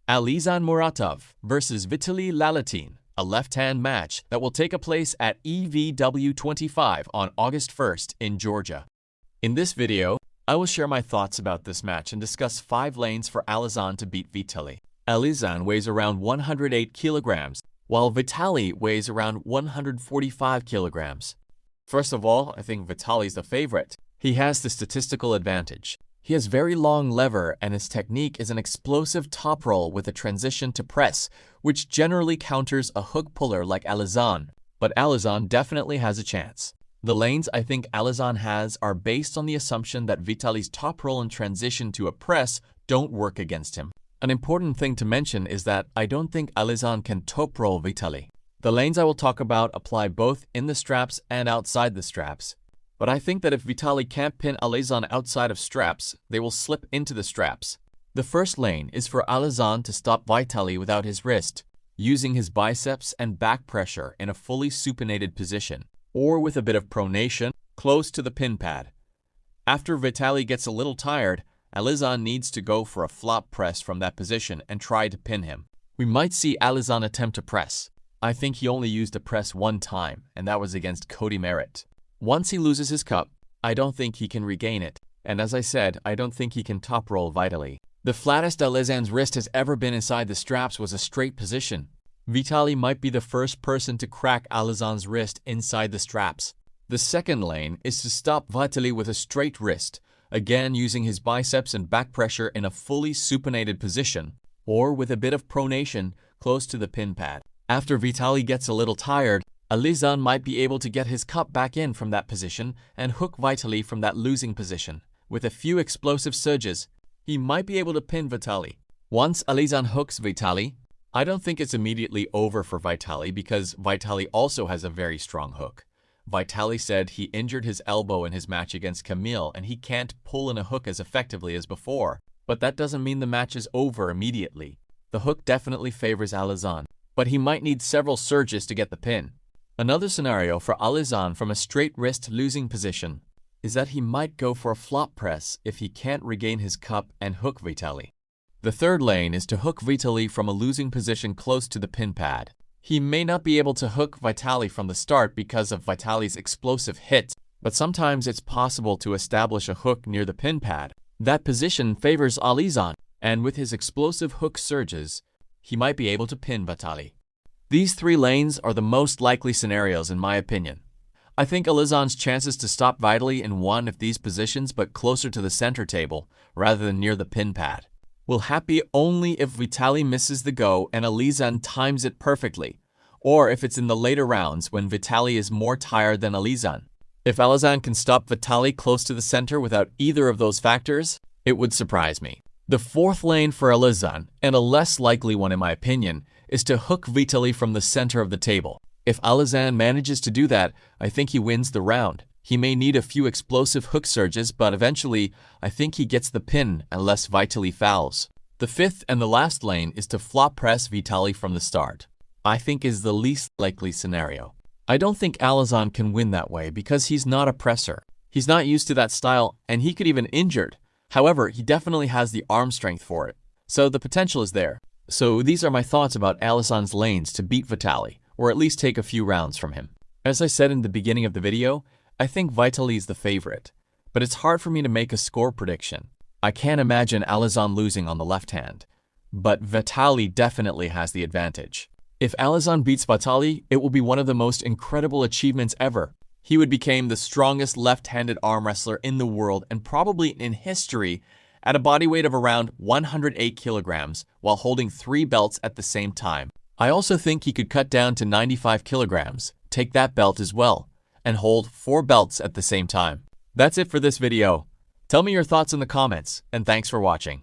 Alizhan Muratov versus Vitaly Lalatin, a left-hand match that will take place at EVW 25 on August 1st in Georgia. In this video, I will share my thoughts about this match and discuss 5 lanes for Alizhan to beat Vitaly. Alizhan weighs around 108 kilograms, while Vitaly weighs around 145 kilograms. First of all, I think Vitaly's the favorite. He has the statistical advantage. He has very long lever and his technique is an explosive top roll with a transition to press, which generally counters a hook puller like Alizhan. But Alizhan definitely has a chance. The lanes I think Alizhan has are based on the assumption that Vitaly's top roll and transition to a press don't work against him. An important thing to mention is that I don't think Alizhan can top roll Vitaly. The lanes I will talk about apply both in the straps and outside the straps. But I think that if Vitaly can't pin Alizhan outside of straps, they will slip into the straps. The first lane is for Alizhan to stop Vitaly without his wrist, using his biceps and back pressure in a fully supinated position, or with a bit of pronation close to the pin pad. After Vitaly gets a little tired, Alizhan needs to go for a flop press from that position and try to pin him. We might see Alizhan attempt to press. I think he only used a press one time, and that was against Cody Merritt. Once he loses his cup, I don't think he can regain it, and as I said, I don't think he can top roll Vitaly. The flattest Alizhan's wrist has ever been inside the straps was a straight position. Vitaly might be the first person to crack Alizhan's wrist inside the straps. The second lane is to stop Vitaly with a straight wrist, again using his biceps and back pressure in a fully supinated position, or with a bit of pronation close to the pin pad. After Vitaly gets a little tired, Alizhan might be able to get his cup back in from that position and hook Vitaly from that losing position. With a few explosive surges, he might be able to pin Vitaly. Once Alizhan hooks Vitaly, I don't think it's immediately over for Vitaly because Vitaly also has a very strong hook. Vitaly said he injured his elbow in his match against Camille and he can't pull in a hook as effectively as before. But that doesn't mean the match is over immediately. The hook definitely favors Alizhan, but he might need several surges to get the pin. Another scenario for Alizhan from a straight wrist losing position is that he might go for a flop press if he can't regain his cup and hook Vitaly. The third lane is to hook Vitaly from a losing position close to the pin pad. He may not be able to hook Vitaly from the start because of Vitaly's explosive hit, but sometimes it's possible to establish a hook near the pin pad. That position favors Alizhan, and with his explosive hook surges, he might be able to pin Vitaly. These 3 lanes are the most likely scenarios in my opinion. I think Alizhan's chances to stop Vitaly in one of these positions but closer to the center table rather than near the pin pad will happen only if Vitaly misses the go and Alizhan times it perfectly, or if it's in the later rounds when Vitaly is more tired than Alizhan. If Alizhan can stop Vitaly close to the center without either of those factors, it would surprise me. The fourth lane for Alizhan, and a less likely one in my opinion, is to hook Vitaly from the center of the table. If Alizhan manages to do that, I think he wins the round. He may need a few explosive hook surges, but eventually, I think he gets the pin unless Vitaly fouls. The fifth and the last lane is to flop press Vitaly from the start. I think is the least likely scenario. I don't think Alizhan can win that way because he's not a presser. He's not used to that style and he could even injured. However, he definitely has the arm strength for it. So the potential is there. So these are my thoughts about Alizhan's lanes to beat Vitaly, or at least take a few rounds from him. As I said in the beginning of the video, I think Vitaly is the favorite, but it's hard for me to make a score prediction. I can't imagine Alizhan losing on the left hand, but Vitaly definitely has the advantage. If Alizhan beats Vitaly, it will be one of the most incredible achievements ever. He would become the strongest left-handed arm wrestler in the world and probably in history at a body weight of around 108 kilograms while holding 3 belts at the same time. I also think he could cut down to 95 kilograms, take that belt as well, and hold 4 belts at the same time. That's it for this video. Tell me your thoughts in the comments, and thanks for watching.